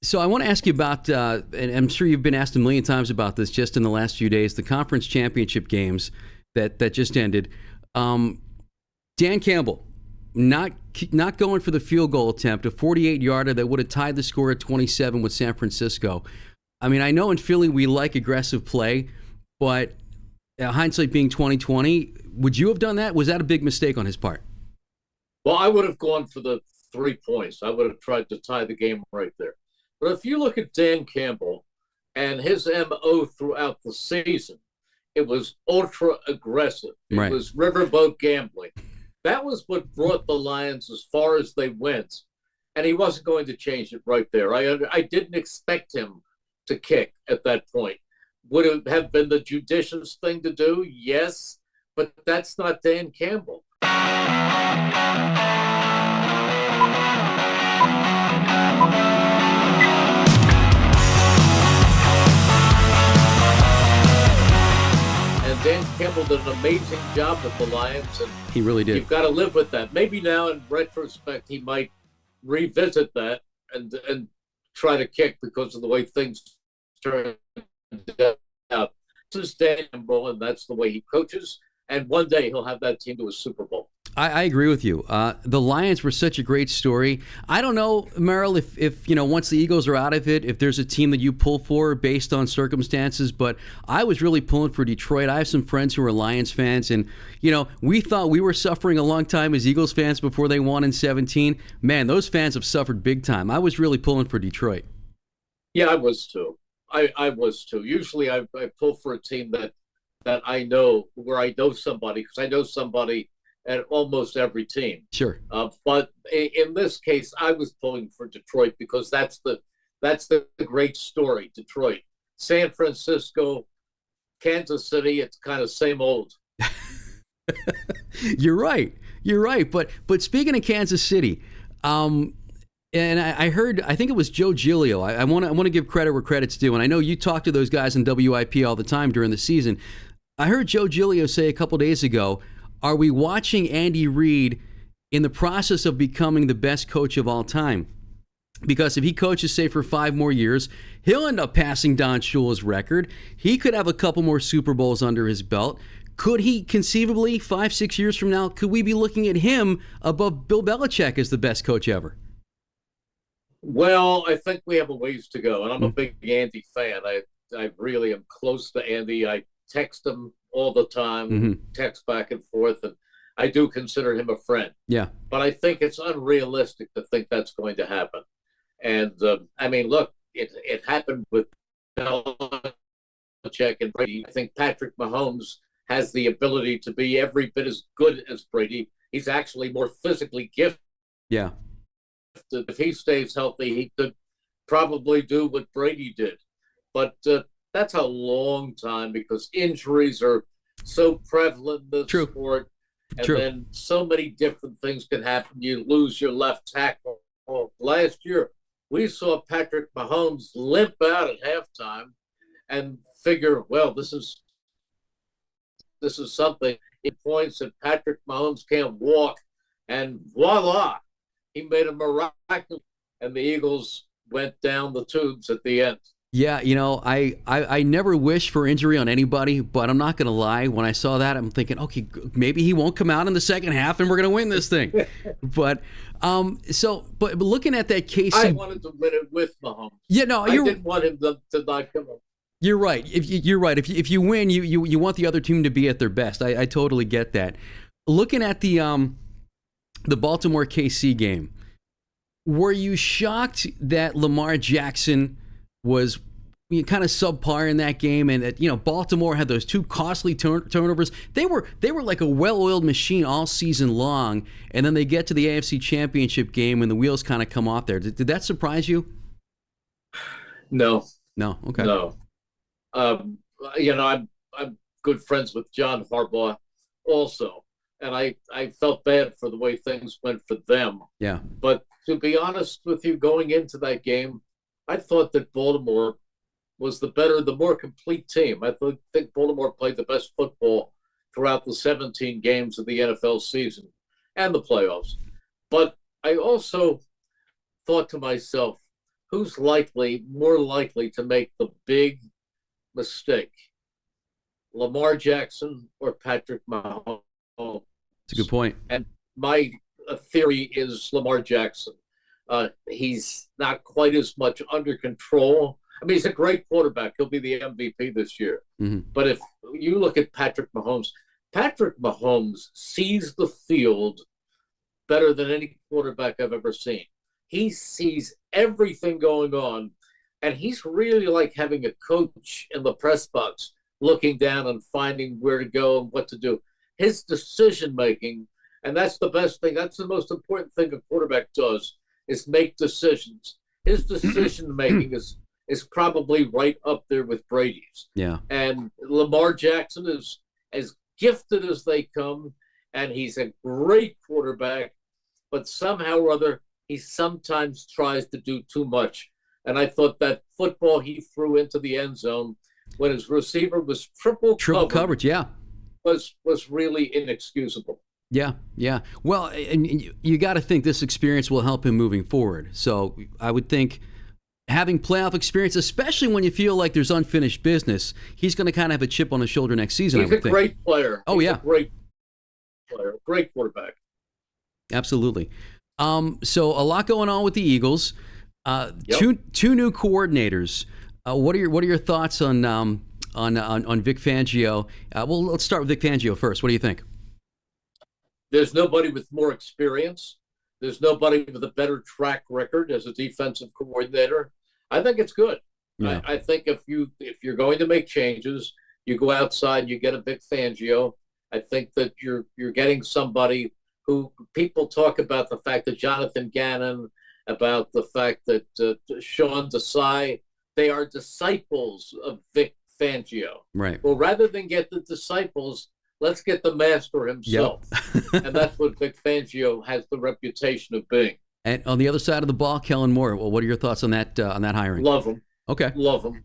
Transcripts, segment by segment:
So I want to ask you about, and I'm sure you've been asked a million times about this just in the last few days, the conference championship games that just ended. Um, Dan Campbell not not going for the field goal attempt, a 48-yarder that would have tied the score at 27 with San Francisco. I mean, I know in Philly we like aggressive play, but hindsight being 2020, would you have done that? Was that a big mistake on his part? Well, I would have gone for the 3 points. I would have tried to tie the game right there. But if you look at Dan Campbell and his MO throughout the season, it was ultra aggressive. It Right. was riverboat gambling. That was what brought the Lions as far as they went. And he wasn't going to change it right there. I didn't expect him to kick at that point. Would it have been the judicious thing to do? Yes, but that's not Dan Campbell. And Dan Campbell did an amazing job with the Lions, and He really did. you've got to live with that. Maybe now, in retrospect, he might revisit that and try to kick because of the way things turned out. This is Dan Campbell, and that's the way he coaches. And one day he'll have that team to a Super Bowl. I agree with you. The Lions were such a great story. I don't know, Merrill, if once the Eagles are out of it, if there's a team that you pull for based on circumstances. But I was really pulling for Detroit. I have some friends who are Lions fans, and we thought we were suffering a long time as Eagles fans before they won in 17. Man, those fans have suffered big time. I was really pulling for Detroit. Yeah, I was too. I was too. Usually I pull for a team that I know, where I know somebody, because I know somebody at almost every team. Sure. But in this case, I was pulling for Detroit because that's the great story. Detroit, San Francisco, Kansas City. It's kind of same old. You're right. You're right. But speaking of Kansas City, and I heard, I think it was Joe Giglio. I want to give credit where credit's due, and I know you talk to those guys in WIP all the time during the season. I heard Joe Giglio say a couple days ago, "Are we watching Andy Reid in the process of becoming the best coach of all time? Because if he coaches, say, for 5 more years, he'll end up passing Don Shula's record. He could have a couple more Super Bowls under his belt. Could he conceivably, 5, 6 years from now, could we be looking at him above Bill Belichick as the best coach ever?" Well, I think we have a ways to go, and I'm a big Andy fan. I really am close to Andy. I text him all the time, Mm-hmm. text back and forth, and I do consider him a friend. Yeah. But I think it's unrealistic to think that's going to happen. And I mean, look, it happened with Belichick and Brady. I think Patrick Mahomes has the ability to be every bit as good as Brady. He's actually more physically gifted. Yeah. If he stays healthy, he could probably do what Brady did. But that's a long time because injuries are so prevalent in the True. sport. And True. then so many different things can happen. You lose your left tackle. Last year, we saw Patrick Mahomes limp out at halftime and figure, well, this is something. It points that Patrick Mahomes can't walk, and voila, he made a miracle, and the Eagles went down the tubes at the end. Yeah, I never wish for injury on anybody, but I'm not going to lie. When I saw that, I'm thinking, okay, maybe he won't come out in the second half, and we're going to win this thing. but looking at that KC, I wanted to win it with Mahomes. Yeah, no, I didn't want him to not come up. You're right. You're right. If you win, you want the other team to be at their best. I totally get that. Looking at the Baltimore KC game, were you shocked that Lamar Jackson was kind of subpar in that game, and that Baltimore had those two costly turnovers? They were like a well-oiled machine all season long, and then they get to the AFC Championship game and the wheels kind of come off there. Did that surprise you? No, No. Okay. no. Um, I'm good friends with John Harbaugh also, and I felt bad for the way things went for them. Yeah. But to be honest with you, going into that game, I thought that Baltimore was the more complete team. Think Baltimore played the best football throughout the 17 games of the NFL season and the playoffs. But I also thought to myself, who's more likely to make the big mistake? Lamar Jackson or Patrick Mahomes? It's a good point. And my theory is Lamar Jackson. He's not quite as much under control. I mean, he's a great quarterback. He'll be the MVP this year. Mm-hmm. But if you look at Patrick Mahomes sees the field better than any quarterback I've ever seen. He sees everything going on, and he's really like having a coach in the press box looking down and finding where to go and what to do. His decision making, and that's the best thing. That's the most important thing a quarterback does is make decisions. His decision making is probably right up there with Brady's. Yeah. And Lamar Jackson is as gifted as they come, and he's a great quarterback, but somehow or other, he sometimes tries to do too much. And I thought that football he threw into the end zone when his receiver was triple coverage, yeah, was really inexcusable. Yeah, yeah. Well, and you got to think this experience will help him moving forward. So I would think having playoff experience, especially when you feel like there's unfinished business, he's going to kind of have a chip on his shoulder next season. He's a great player. Oh, yeah. A great player, great quarterback. Absolutely. So a lot going on with the Eagles. Yep. Two new coordinators. What are your thoughts on Vic Fangio? Well, let's start with Vic Fangio first. What do you think? There's nobody with more experience. There's nobody with a better track record as a defensive coordinator. I think it's good. Yeah. I think if you're going to make changes, you go outside, you get a Vic Fangio. I think that you're getting somebody who people talk about the fact that Jonathan Gannon, about the fact that Sean Desai, they are disciples of Vic Fangio. Right. Well, rather than get the disciples, let's get the master himself. Yep. And that's what Vic Fangio has the reputation of being. And on the other side of the ball, Kellen Moore. Well, what are your thoughts on that hiring? Love him. Okay. Love him.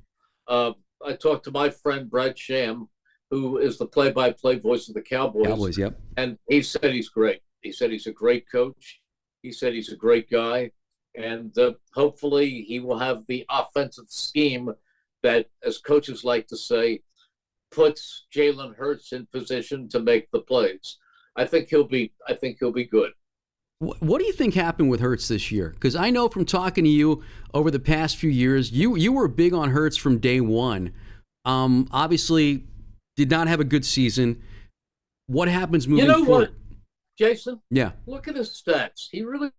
I talked to my friend Brad Sham, who is the play-by-play voice of the Cowboys. Cowboys, yep. And he said he's great. He said he's a great coach. He said he's a great guy. And hopefully he will have the offensive scheme that, as coaches like to say, puts Jalen Hurts in position to make the plays. I think he'll be good. What do you think happened with Hurts this year? Because I know from talking to you over the past few years, you were big on Hurts from day one. Obviously, did not have a good season. What happens moving forward? What, Jason? Yeah. Look at his stats. He really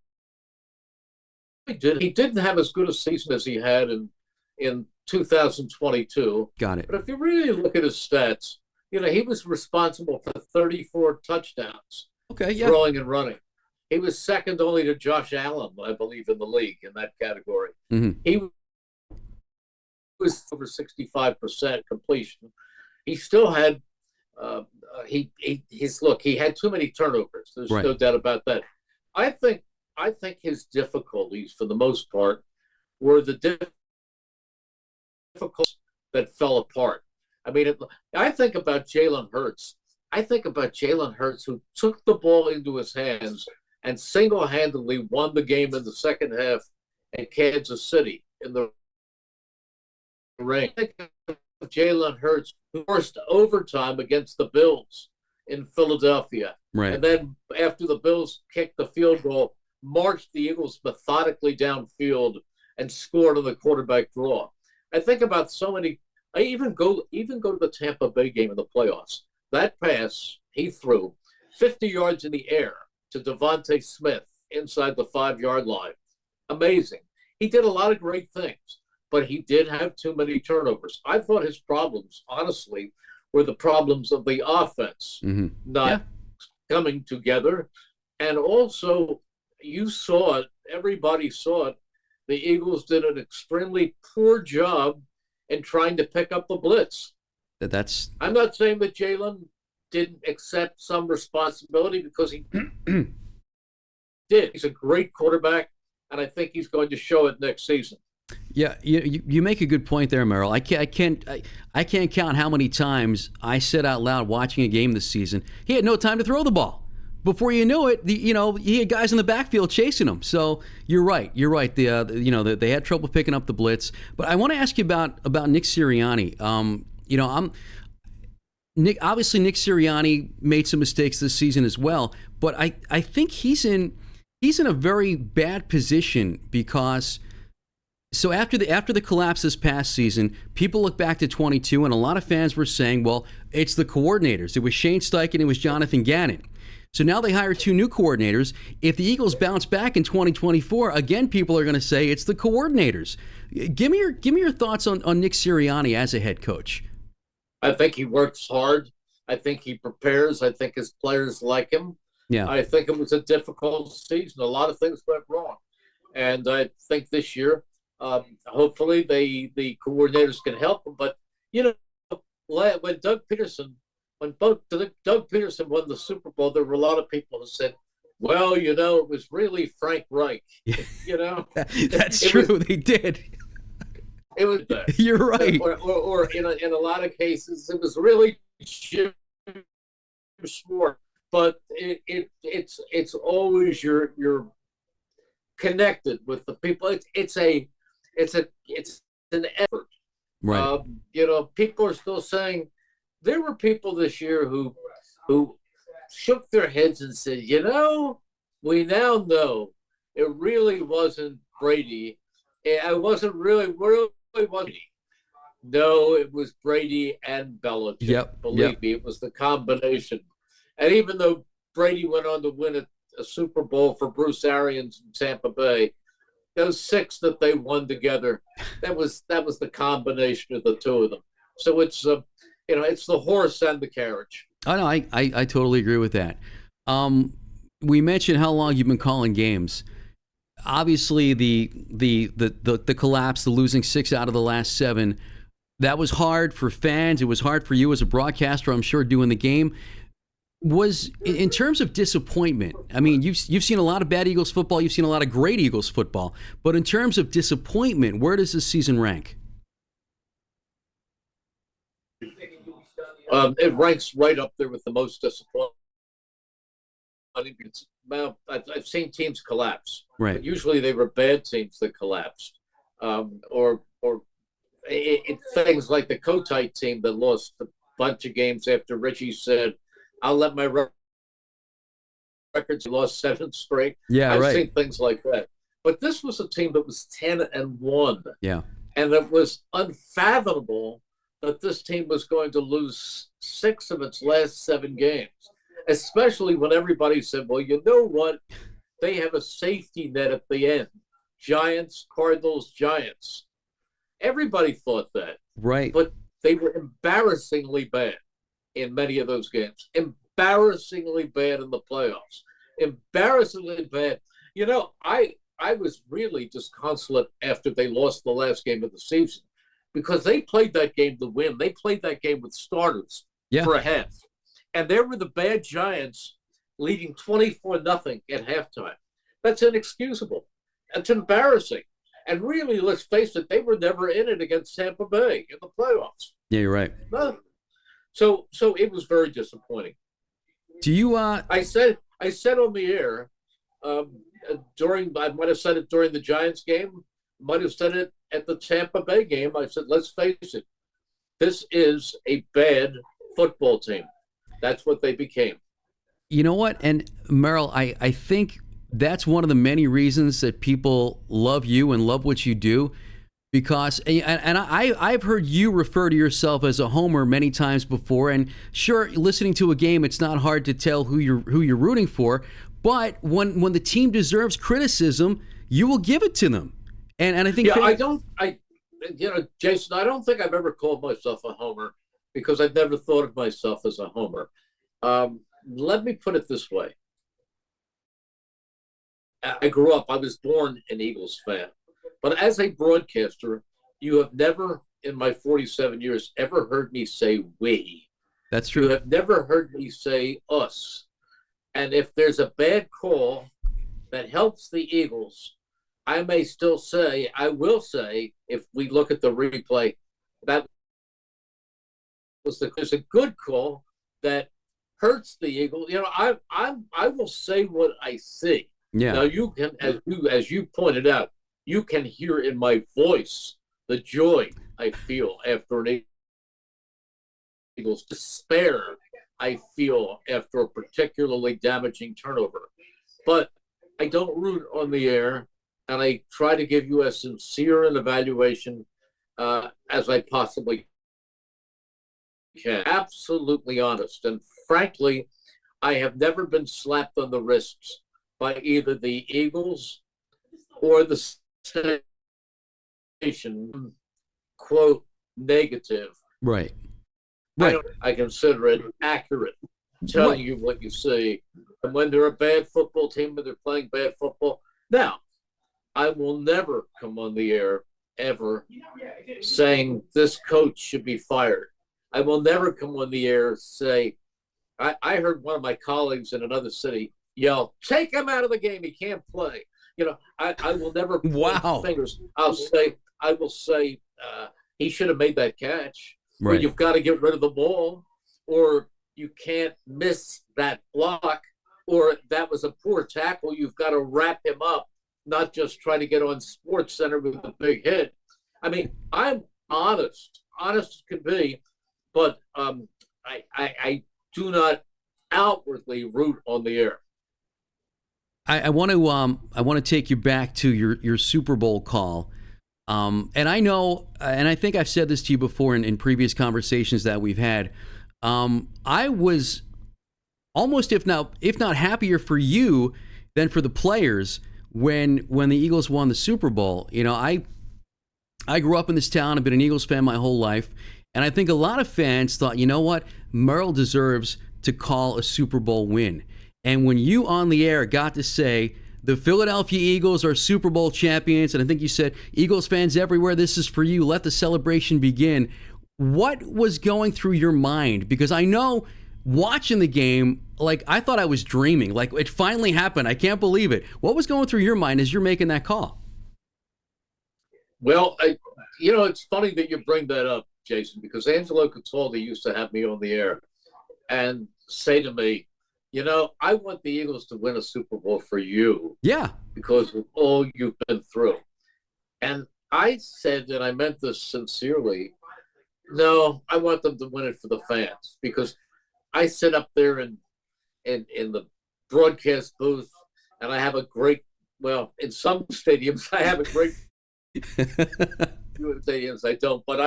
did. He didn't have as good a season as he had in 2022. Got it. But if you really look at his stats, he was responsible for 34 touchdowns. Okay, yeah. Throwing and running. He was second only to Josh Allen, I believe, in the league in that category. Mm-hmm. He was over 65% completion. He still had he had too many turnovers. There's no doubt about that. I think his difficulties, for the most part, were the difficulties that fell apart. I mean, I think about Jalen Hurts. Who took the ball into his hands and single-handedly won the game in the second half at Kansas City in the rain. I think of Jalen Hurts, who forced overtime against the Bills in Philadelphia. Right. And then after the Bills kicked the field goal, marched the Eagles methodically downfield and scored on the quarterback draw. I think about so many. I even go to the Tampa Bay game in the playoffs. That pass he threw 50 yards in the air to Devontae Smith inside the 5-yard line. Amazing. He did a lot of great things, but he did have too many turnovers. I thought his problems, honestly, were the problems of the offense not coming together. And also, you saw it, everybody saw it, the Eagles did an extremely poor job in trying to pick up the blitz. I'm not saying that Jalen didn't accept some responsibility, because he did. He's a great quarterback, and I think he's going to show it next season. Yeah, you make a good point there, Merrill. I can't count how many times I said out loud watching a game this season, he had no time to throw the ball. before you know it, he had guys in the backfield chasing him. So you're right. You're right. They had trouble picking up the blitz. But I want to ask you about Nick Sirianni. Obviously Nick Sirianni made some mistakes this season as well. But I think he's in a very bad position because. So after the collapse this past season, people look back to 22, and a lot of fans were saying, well, it's the coordinators. It was Shane Steichen, it was Jonathan Gannon. So now they hire two new coordinators. If the Eagles bounce back in 2024, again, people are going to say it's the coordinators. Give me your thoughts on Nick Sirianni as a head coach. I think he works hard. I think he prepares. I think his players like him. Yeah. I think it was a difficult season. A lot of things went wrong. And I think this year, hopefully the coordinators can help them. But, when Doug Peterson won the Super Bowl, there were a lot of people who said, well, it was really Frank Reich. That's true. They did. It was. You're right. Or in a lot of cases, it was really Jim Schwartz. But it's always you're connected with the people. It's an effort. Right. People are still saying there were people this year who shook their heads and said, we now know it really wasn't Brady. It wasn't really wasn't. No, it was Brady and Belichick. Yep. Believe me, it was the combination. And even though Brady went on to win a Super Bowl for Bruce Arians in Tampa Bay, those 6 that they won together, that was the combination of the two of them. So it's it's the horse and the carriage. Oh no, I totally agree with that. We mentioned how long you've been calling games. Obviously, the collapse, the losing 6 out of the last 7, that was hard for fans. It was hard for you as a broadcaster, I'm sure, doing the game. Was in terms of disappointment. I mean, you've seen a lot of bad Eagles football. You've seen a lot of great Eagles football. But in terms of disappointment, where does this season rank? It ranks right up there with the most disappointing. I've seen teams collapse. Right. But usually they were bad teams that collapsed, or things like the Kotite team that lost a bunch of games after Richie said, I'll let my records. He lost 7 straight. Yeah, I've right. seen things like that. But this was a team that was 10-1. Yeah. And it was unfathomable that this team was going to lose 6 of its last 7 games, especially when everybody said, well, you know what? They have a safety net at the end. Giants, Cardinals, Giants. Everybody thought that. Right. But they were embarrassingly bad in many of those games. Embarrassingly bad in the playoffs. Embarrassingly bad. I was really disconsolate after they lost the last game of the season because they played that game to win. They played that game with starters for a half. And there were the bad Giants leading 24-0 at halftime. That's inexcusable. That's embarrassing. And really, let's face it, they were never in it against Tampa Bay in the playoffs. Yeah, you're right. No. So it was very disappointing. Do you? I said on the air I might have said it during the Giants game, might have said it at the Tampa Bay game. I said, let's face it, this is a bad football team. That's what they became. You know what? And Merrill, I think that's one of the many reasons that people love you and love what you do. Because, and I've heard you refer to yourself as a homer many times before. And sure, listening to a game, it's not hard to tell who you're rooting for. But when the team deserves criticism, you will give it to them. And I think Jason, I don't think I've ever called myself a homer because I've never thought of myself as a homer. Let me put it this way. I was born an Eagles fan. But as a broadcaster, you have never, in my 47 years, ever heard me say we. That's true. You have never heard me say us. And if there's a bad call that helps the Eagles, I will say, if we look at the replay, that was a good call that hurts the Eagles. I will say what I see. Yeah. Now you can, as you pointed out, you can hear in my voice the joy I feel after an Eagles despair I feel after a particularly damaging turnover. But I don't root on the air, and I try to give you as sincere an evaluation as I possibly can. Absolutely honest. And frankly, I have never been slapped on the wrists by either the Eagles or the station, quote, negative. Right. Right. I consider it accurate, telling Right. you what you see. And when they're a bad football team, when they're playing bad football, now I will never come on the air ever saying this coach should be fired. I will never come on the air say, I heard one of my colleagues in another city yell, take him out of the game. He can't play. I will never point Wow. fingers. I will say he should have made that catch. Or Right. you've got to get rid of the ball, or you can't miss that block, or that was a poor tackle. You've got to wrap him up, not just try to get on Sports Center with a big hit. I mean, I'm honest as can be, but I do not outwardly root on the air. I want to take you back to your Super Bowl call. And I know, and I think I've said this to you before in previous conversations that we've had. I was almost, if not happier for you than for the players when the Eagles won the Super Bowl. I grew up in this town. I've been an Eagles fan my whole life, and I think a lot of fans thought, you know what, Merrill deserves to call a Super Bowl win. And when you on the air got to say, the Philadelphia Eagles are Super Bowl champions, and I think you said, Eagles fans everywhere, this is for you. Let the celebration begin. What was going through your mind? Because I know watching the game, like I thought I was dreaming. Like it finally happened. I can't believe it. What was going through your mind as you're making that call? Well, it's funny that you bring that up, Jason, because Angelo Cataldi used to have me on the air and say to me, I want the Eagles to win a Super Bowl for you. Yeah. Because of all you've been through. And I said, and I meant this sincerely, no, I want them to win it for the fans. Because I sit up there in the broadcast booth, and I have a great, well, in some stadiums, I have a great stadiums I don't, but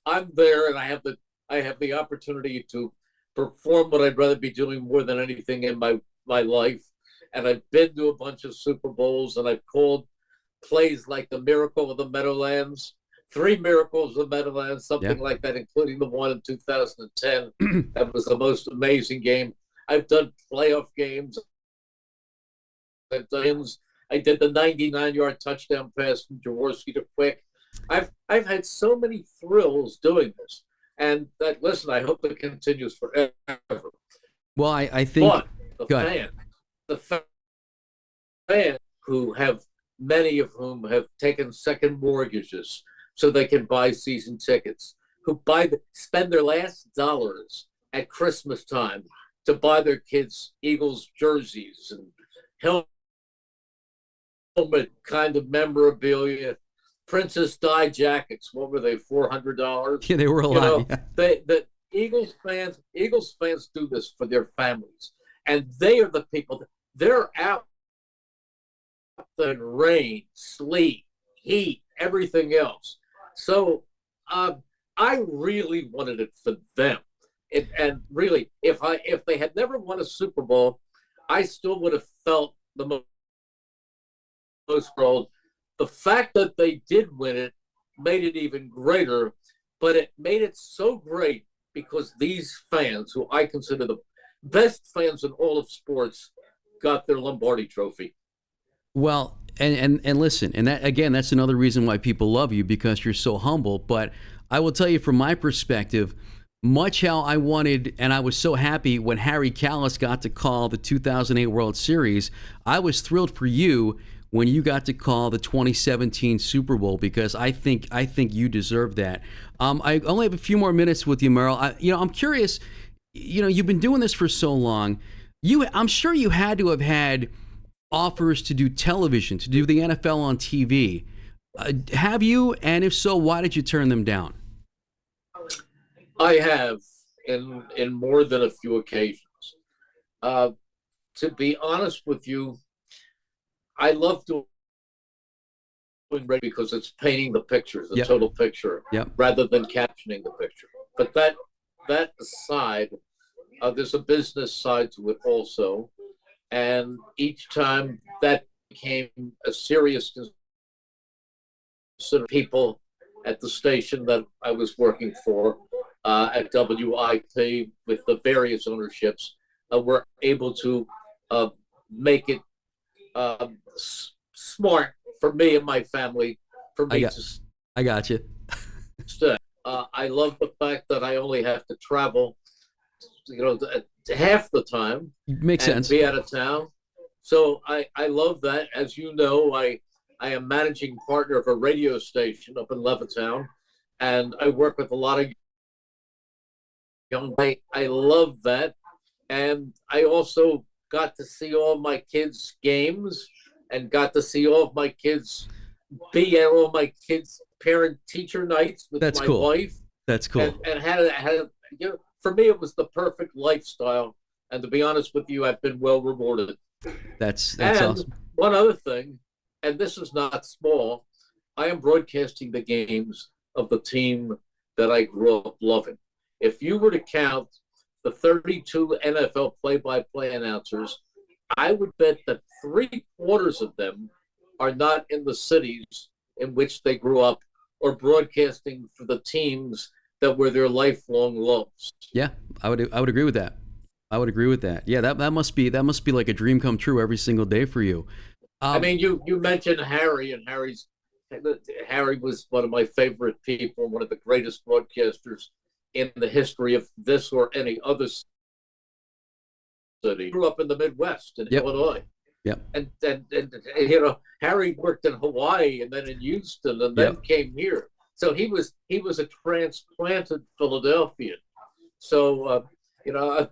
I'm there, and I have the opportunity to perform what I'd rather be doing more than anything in my life. And I've been to a bunch of Super Bowls, and I've called plays like the Miracle of the Meadowlands, 3 Miracles of the Meadowlands, something like that, including the one in 2010. That was the most amazing game. I've done playoff games. I did the 99-yard touchdown pass from Jaworski to Quick. I've had so many thrills doing this. And listen, I hope it continues forever. Well, I think. But the fans who have, many of whom have taken second mortgages so they can buy season tickets, who spend their last dollars at Christmas time to buy their kids Eagles jerseys and helmet kind of memorabilia. Princess Di jackets, what were they, $400? Yeah, they were a lot. The Eagles fans do this for their families, and they are the people. They're out in rain, sleet, heat, everything else. So I really wanted it for them, and really, if they had never won a Super Bowl, I still would have felt the most proud. The fact that they did win it made it even greater, but it made it so great because these fans, who I consider the best fans in all of sports, got their Lombardi trophy. Well, and listen, and that again, that's another reason why people love you, because you're so humble. But I will tell you from my perspective, much how I wanted, and I was so happy when Harry Callis got to call the 2008 World Series. I was thrilled for you when you got to call the 2017 Super Bowl, because I think you deserve that. I only have a few more minutes with you, Merrill. I'm curious. you've been doing this for so long. I'm sure you had to have had offers to do television, to do the NFL on TV. Have you? And if so, why did you turn them down? I have in more than a few occasions. Uh, to be honest with you, I love doing radio because it's painting the picture, the Yep. total picture, Yep. rather than captioning the picture. But that aside, there's a business side to it also, and each time that became a serious consideration, people at the station that I was working for at WIP with the various ownerships were able to uh, make it smart for me and my family for I me got, to I got you. stay. I love the fact that I only have to travel, half the time Makes and sense. be out of town. So I love that. As you know, I am managing partner of a radio station up in Levittown, and I work with a lot of young. I love that, and I also got to see all my kids' games, and got to see all of my kids be at all my kids' parent teacher nights with That's my cool. wife, That's cool. and had for me it was the perfect lifestyle. And to be honest with you, I've been well rewarded. That's And awesome. one other thing, and this is not small, I am broadcasting the games of the team that I grew up loving. If you were to count the 32 NFL play-by-play announcers, I would bet that three-quarters of them are not in the cities in which they grew up or broadcasting for the teams that were their lifelong loves. Yeah, I would agree with that. I would agree with that. Yeah, that must be like a dream come true every single day for you. I Um, mean, you mentioned Harry, and Harry was one of my favorite people, one of the greatest broadcasters in the history of this or any other city. He grew up in the Midwest in yep, Illinois, yep, and Harry worked in Hawaii and then in Houston and then yep. came here. So he was a transplanted Philadelphian. So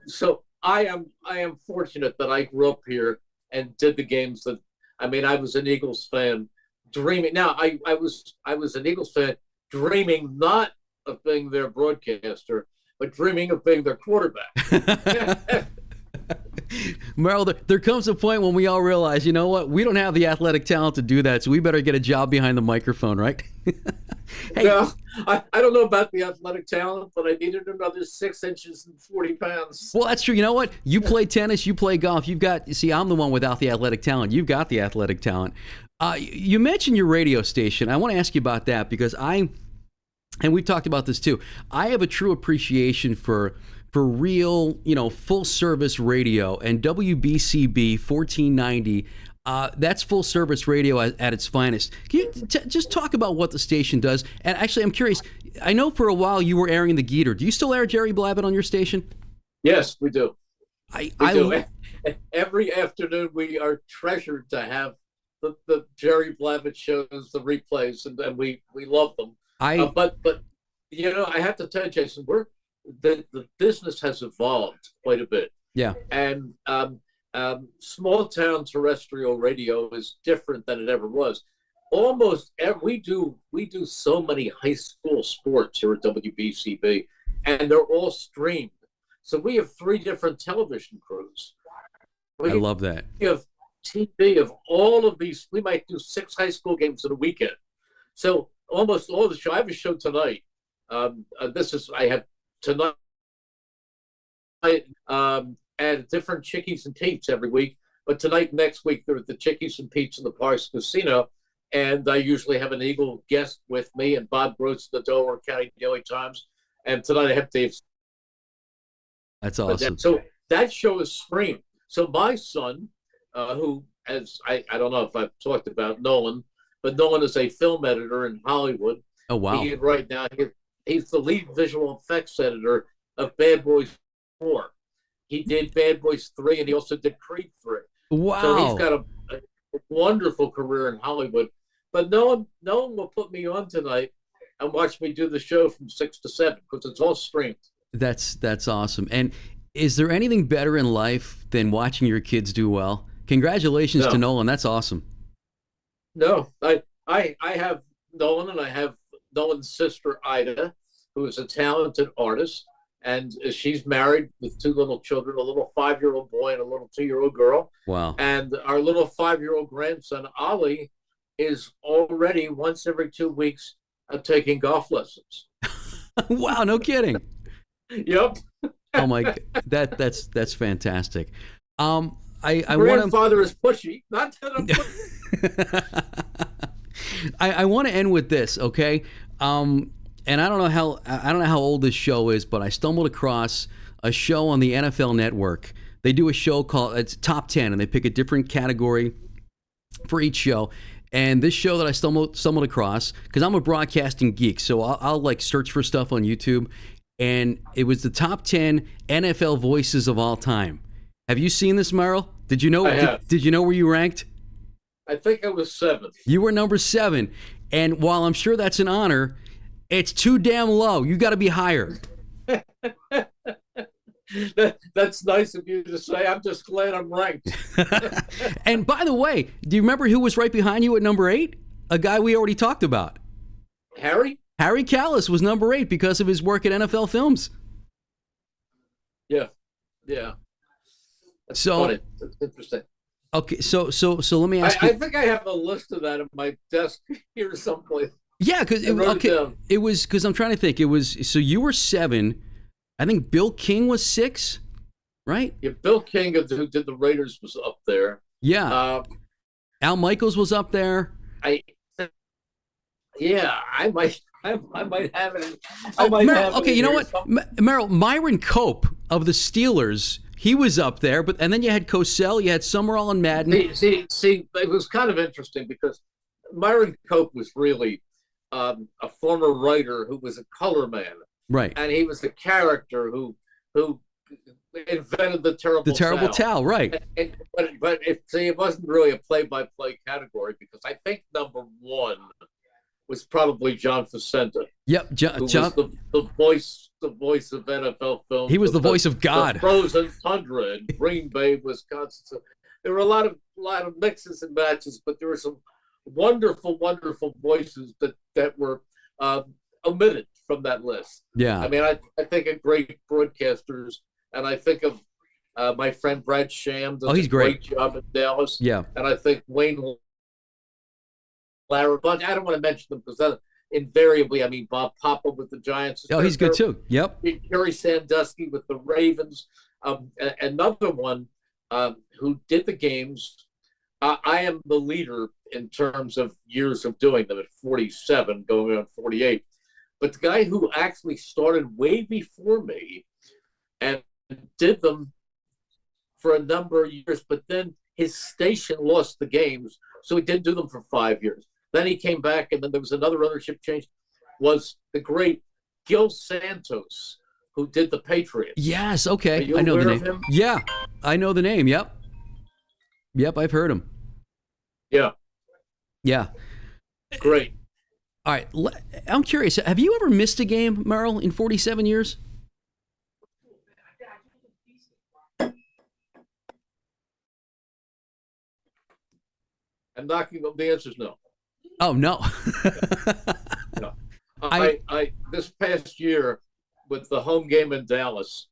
so I am fortunate that I grew up here and did the games that. I mean, I was an Eagles fan, dreaming. Now I was an Eagles fan, dreaming not of being their broadcaster, but dreaming of being their quarterback. Merrill, there comes a point when we all realize, you know what, we don't have the athletic talent to do that, so we better get a job behind the microphone, right? Hey, Well, I don't know about the athletic talent, but I needed another 6 inches and 40 pounds. well, that's true. You know what? You play tennis, you play golf. See, I'm the one without the athletic talent. You've got the athletic talent. You mentioned your radio station. I want to ask you about that because and we've talked about this too. I have a true appreciation for real, full service radio, and WBCB 1490. That's full service radio at its finest. Can you just talk about what the station does? And actually, I'm curious. I know for a while you were airing the Geeter. Do you still air Jerry Blavat on your station? Yes, we do. I, We I do. Every afternoon, we are treasured to have the Jerry Blavat shows, the replays, and we love them. I But I have to tell you, Jason, the business has evolved quite a bit, yeah. and small town terrestrial radio is different than it ever was. Almost we do so many high school sports here at WBCB, and they're all streamed. So we have three different television crews. I We love that. have TV of all of these. We might do 6 high school games in a weekend. So almost all the show. I have a show tonight. I have tonight and different Chickies and Pete's every week. But tonight, next week, there's the Chickies and Pete's in the Parks Casino. And I usually have an Eagle guest with me, and Bob Gross, the Delaware County Daily Times. And tonight I have Dave. That's awesome. So that show is streamed. So my son, who, as I don't know if I've talked about Nolan, but Nolan is a film editor in Hollywood. Oh wow. Right now, he's the lead visual effects editor of Bad Boys 4. He did Bad Boys 3, and he also did Creed 3. Wow. So he's got a wonderful career in Hollywood. But no one will put me on tonight and watch me do the show from 6 to 7 because it's all streamed. That's awesome. And is there anything better in life than watching your kids do well? Congratulations to No, Nolan. That's awesome. no. I have Nolan, and I have Nolan's sister Ida, who is a talented artist, and she's married with two little children, a little 5-year-old boy and a little 2-year-old girl. Wow. And our little 5-year-old grandson Ollie is already once every 2 weeks taking golf lessons. Wow, no kidding. Yep. Oh my, that's fantastic. I want Grandfather is pushy. Not that I'm to. I want to end with this, okay? And I don't know how old this show is, but I stumbled across a show on the NFL Network. They do a show called it's Top 10, and they pick a different category for each show. And this show that I stumbled across, because I'm a broadcasting geek, so I'll like search for stuff on YouTube, and it was the top 10 NFL voices of all time. Have you seen this, Merrill? Did you know? I have. Did you know where you ranked? I think I was 7th. You were number 7, and while I'm sure that's an honor, it's too damn low. You got to be higher. That's nice of you to say. I'm just glad I'm ranked. And by the way, do you remember who was right behind you at number 8? A guy we already talked about. Harry? Harry Callis was number 8 because of his work at NFL Films. Yeah. Yeah. That's So funny. That's interesting. okay, so let me ask you. I think I have a list of that on my desk here someplace. Yeah, because it was because I'm trying to think. It was so you were 7. I think Bill King was 6, right? Yeah, Bill King, who did the Raiders, was up there. Yeah. Al Michaels was up there. I might have it. Okay, you know what, Merrill, Myron Cope of the Steelers, he was up there, and then you had Cosell, you had Summerall and Madden. See, it was kind of interesting because Myron Cope was really a former writer who was a color man. Right. And he was the character who invented the terrible towel, right. But it wasn't really a play-by-play category because I think number 1 was probably John Facenta. Yep, John was the voice of NFL films. He was the voice of God. The frozen tundra in Green Bay, Wisconsin. So there were a lot of mixes and matches, but there were some wonderful voices that were omitted from that list. Yeah. I mean, I think of great broadcasters, and I think of my friend Brad Sham does he's a great job in Dallas. Yeah. And I think Wayne Larry, but I don't want to mention them because that invariably, I mean, Bob Papa with the Giants. Oh, he's good too. Yep. Jerry Sandusky with the Ravens. Another one who did the games. I am the leader in terms of years of doing them at 47, going on 48. But the guy who actually started way before me and did them for a number of years, but then his station lost the games, so he didn't do them for 5 years. Then he came back, and then there was another ownership change, was the great Gil Santos, who did the Patriots. Yes, okay. Are you I know the aware name. of him? Yeah, I know the name. Yep. Yep, I've heard him. Yeah. Yeah. Great. All right. I'm curious. Have you ever missed a game, Merrill, in 47 years? I'm knocking up the answers no. Oh, no. No. I this past year with the home game in Dallas,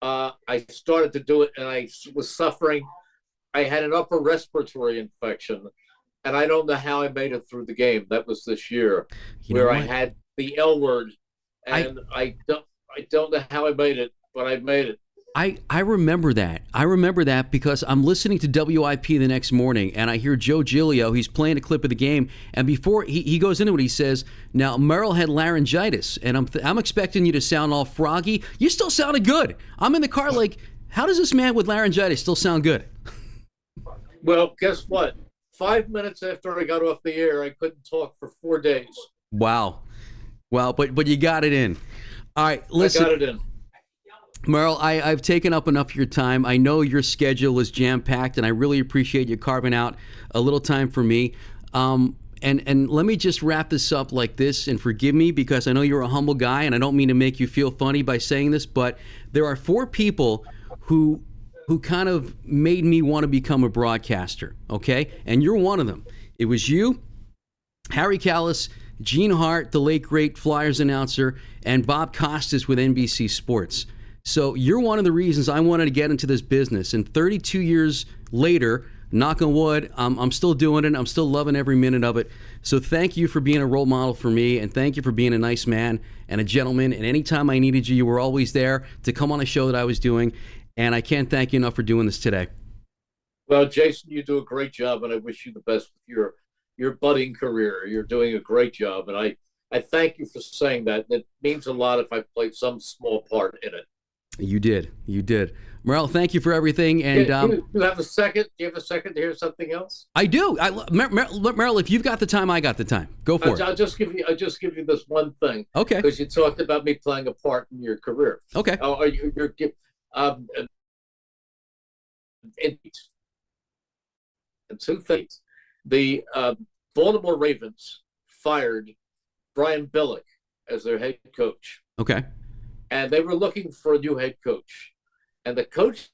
I started to do it and I was suffering. I had an upper respiratory infection, and I don't know how I made it through the game. That was this year, where I had the L word, and I don't know how I made it, but I made it. I remember that. I remember that because I'm listening to WIP the next morning, and I hear Joe Giglio. He's playing a clip of the game, and before he goes into it, he says, "Now Merrill had laryngitis, and I'm expecting you to sound all froggy. You still sounded good. I'm in the car like, how does this man with laryngitis still sound good?" Well, guess what? 5 minutes after I got off the air, I couldn't talk for 4 days. Wow, but you got it in. All right, listen. I got it in. Merrill, I've taken up enough of your time. I know your schedule is jam-packed, and I really appreciate you carving out a little time for me. and let me just wrap this up like this, and forgive me because I know you're a humble guy, and I don't mean to make you feel funny by saying this, but there are 4 people who kind of made me want to become a broadcaster, okay? And you're one of them. It was you, Harry Callis, Gene Hart, the late great Flyers announcer, and Bob Costas with NBC Sports. So you're one of the reasons I wanted to get into this business. And 32 years later, knock on wood, I'm still doing it. I'm still loving every minute of it. So thank you for being a role model for me, and thank you for being a nice man and a gentleman. And anytime I needed you, you were always there to come on a show that I was doing. And I can't thank you enough for doing this today. Well, Jason, you do a great job, and I wish you the best with your budding career. You're doing a great job, and I thank you for saying that. It means a lot if I played some small part in it. You did. Merrill, thank you for everything. And you have a second? Do you have a second to hear something else? I do. Merrill, if you've got the time, I got the time. Go for it. I'll just give you this one thing. Okay. Because you talked about me playing a part in your career. Okay. And 2 things. The Baltimore Ravens fired Brian Billick as their head coach. Okay. And they were looking for a new head coach. And the coach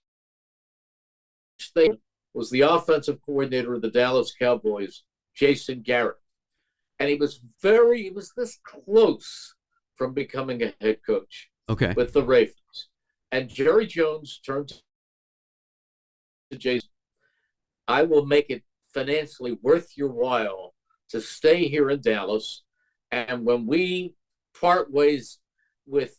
was the offensive coordinator of the Dallas Cowboys, Jason Garrett. And he was this close from becoming a head coach with the Ravens. And Jerry Jones turned to Jason, I will make it financially worth your while to stay here in Dallas. And when we part ways with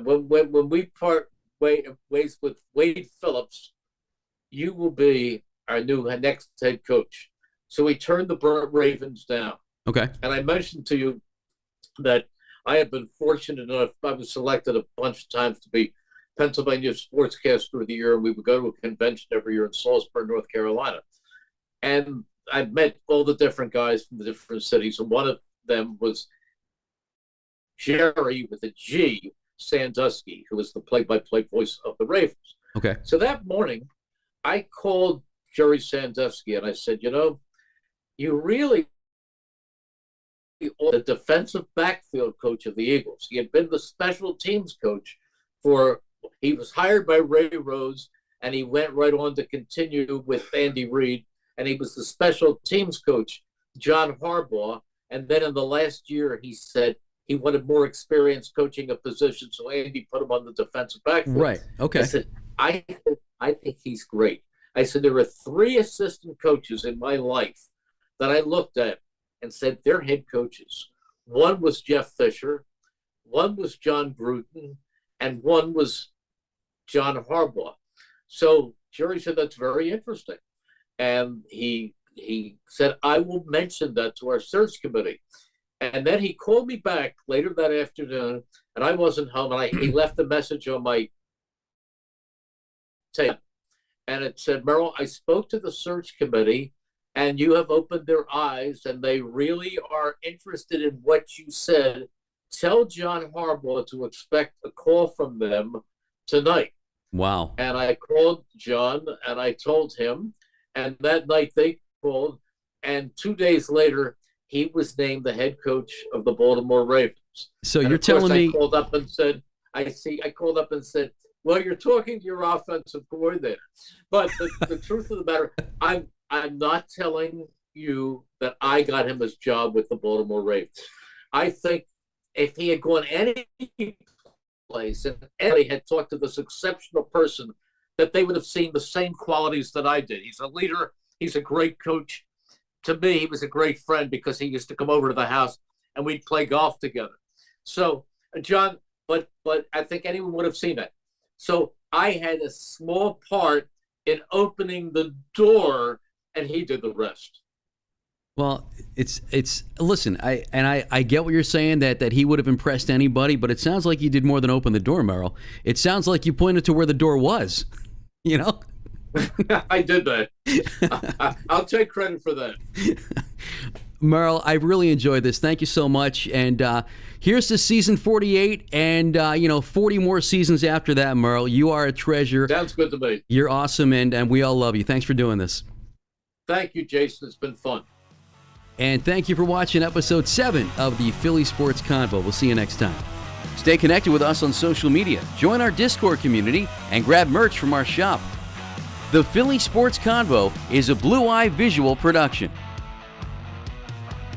when we part ways with Wade Phillips, you will be our next head coach. So he turned the Ravens down. Okay. And I mentioned to you that I have been fortunate enough. I was selected a bunch of times to be Pennsylvania Sportscaster of the Year, and we would go to a convention every year in Salisbury, North Carolina. And I met all the different guys from the different cities, and one of them was Jerry with a G, Sandusky, who was the play-by-play voice of the Ravens. Okay. So that morning, I called Jerry Sandusky, and I said, you really the defensive backfield coach of the Eagles. He had been the special teams coach he was hired by Ray Rose, and he went right on to continue with Andy Reid, and he was the special teams coach, John Harbaugh. And then in the last year, he said he wanted more experience coaching a position, so Andy put him on the defensive backfield. Right. Okay. I said, I think he's great. I said, there are 3 assistant coaches in my life that I looked at and said they're head coaches. One was Jeff Fisher, one was John Gruden, and one was John Harbaugh. So Jerry said, that's very interesting. And he said, I will mention that to our search committee. And then he called me back later that afternoon, and I wasn't home, and he left a message on my tape. And it said, Merrill, I spoke to the search committee, and you have opened their eyes, and they really are interested in what you said. Tell John Harbaugh to expect a call from them tonight. Wow. And I called John, and I told him, and that night they called, and 2 days later, he was named the head coach of the Baltimore Ravens. So and you're telling me... I called up and said, well, you're talking to your offensive coordinator. But the truth of the matter, I'm not telling you that I got him his job with the Baltimore Ravens. I think if he had gone any place and anybody had talked to this exceptional person, that they would have seen the same qualities that I did. He's a leader. He's a great coach. To me, he was a great friend because he used to come over to the house and we'd play golf together. So, John, but I think anyone would have seen that. So I had a small part in opening the door, and he did the rest. Well, listen, I get what you're saying, that he would have impressed anybody, but it sounds like you did more than open the door, Merrill. It sounds like you pointed to where the door was, I did that. I'll take credit for that. Merrill, I really enjoyed this. Thank you so much. And here's to season 48 and, 40 more seasons after that, Merrill. You are a treasure. Sounds good to me. You're awesome, and we all love you. Thanks for doing this. Thank you, Jason. It's been fun. And thank you for watching episode 7 of the Philly Sports Convo. We'll see you next time. Stay connected with us on social media, join our Discord community, and grab merch from our shop. The Philly Sports Convo is a Blue Eye Visual production.